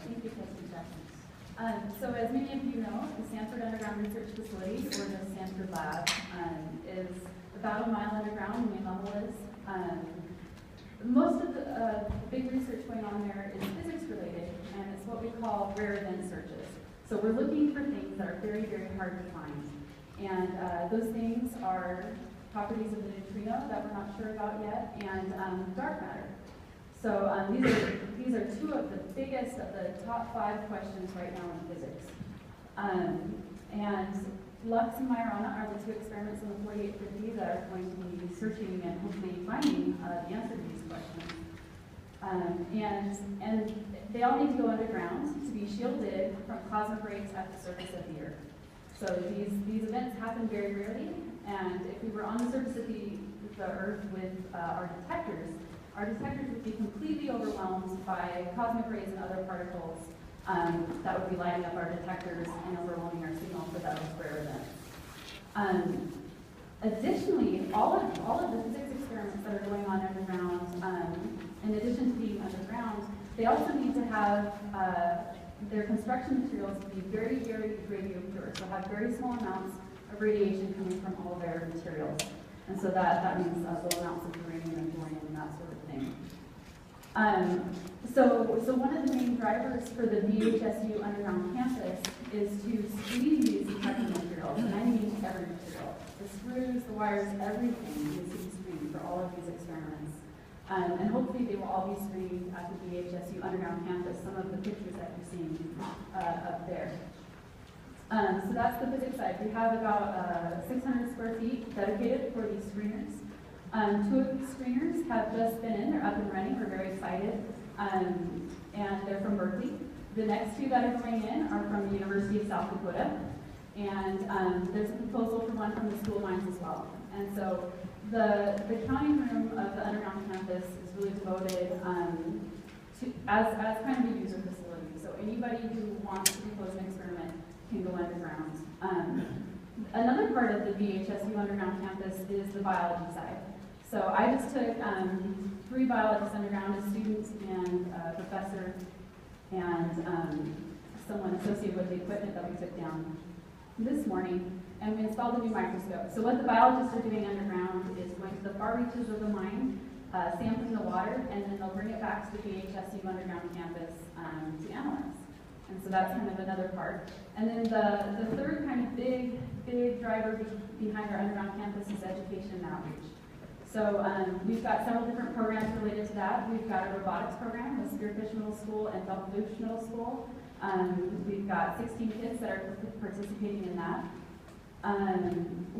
Thank you, Trustee Jackson. So as many of you know, the Sanford Underground Research Facility, or the Sanford Lab, is about a mile underground. The main level is. Most of the big research going on there is physics related, and it's what we call rare event searches. So we're looking for things that are very, very hard to find. And those things are properties of the neutrino that we're not sure about yet, and dark matter. So these are two of the biggest of the top 5 questions right now in physics. And Lux and Majorana are the 2 experiments on the 4850 that are going to be searching and hopefully finding the answer to these questions. And they all need to go underground to be shielded from cosmic rays at the surface of the Earth. So these events happen very rarely, and if we were on the surface of the Earth with our detectors would be completely overwhelmed by cosmic rays and other particles that would be lighting up our detectors and overwhelming our signal for those rare events. Additionally, all of the physics experiments that are going on underground, in addition to being underground, they also need to have their construction materials be very, very radio pure, so have very small amounts of radiation coming from all their materials. And so that means low amounts of uranium and thorium and that sort of thing. So one of the main drivers for the VHSU underground campus is to screen these detecting materials, and I mean every material. The screws, the wires, everything needs to be screened for all of these experiments. And hopefully they will all be screened at the VHSU underground campus, some of the pictures that you're seeing up there. So that's the physics side. We have about 600 square feet dedicated for these screeners. 2 of these screeners have just been in, they're up and running, we're very excited, and they're from Berkeley. The next 2 that are going in are from the University of South Dakota, and there's a proposal for one from the School of Mines as well. And so the counting room of the underground campus is really devoted as kind of a user facility. So anybody who wants to propose an experiment can go underground. Another part of the VHSU underground campus is the biology side. So I just took 3 biologists underground, a student and a professor, and someone associated with the equipment that we took down this morning, and we installed a new microscope. So what the biologists are doing underground is going to the far reaches of the mine, sampling the water, and then they'll bring it back to the VHSU underground campus to analyze. And so that's kind of another part. And then the third kind of big driver behind our underground campus is education and outreach. So we've got several different programs related to that. We've got a robotics program with Spearfish Middle School and Buckfish Middle School. We've got 16 kids that are participating in that.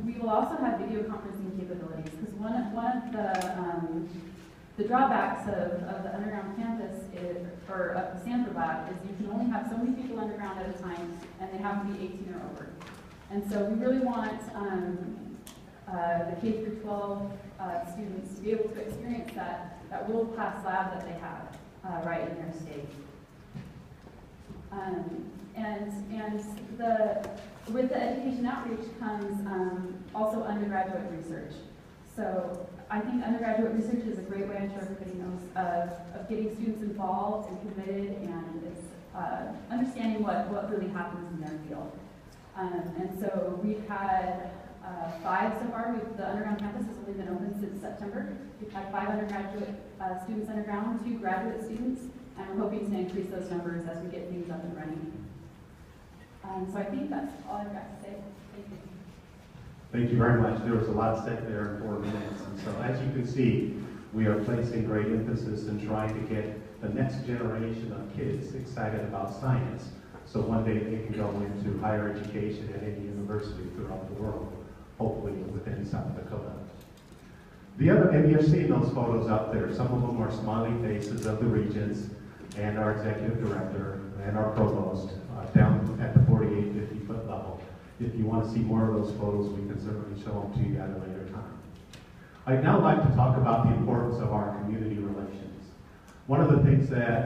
We will also have video conferencing capabilities, because one of the drawbacks of the underground campus or of the Sanford Lab is you can only have so many people underground at a time, and they have to be 18 or over. And so we really want the K through 12 students to be able to experience that world-class lab that they have right in their state. With the education outreach comes also undergraduate research. So I think undergraduate research is a great way, I'm sure everybody knows, of getting students involved and committed, and it's understanding what really happens in their field. And so we've had 5 so far. The underground campus has only been open since September. We've had 5 undergraduate students underground, 2 graduate students, and we're hoping to increase those numbers as we get things up and running. So I think that's all I've got to say. Thank you. Thank you very much. There was a lot said there in 4 minutes. And so as you can see, we are placing great emphasis in trying to get the next generation of kids excited about science, so one day they can go into higher education at any university throughout the world, hopefully within South Dakota. And you're seeing those photos out there. Some of them are smiley faces of the regents and our executive director and our provost down at the 4850-foot level. If you want to see more of those photos, we can certainly show them to you at a later time. I'd now like to talk about the importance of our community relations. One of the things that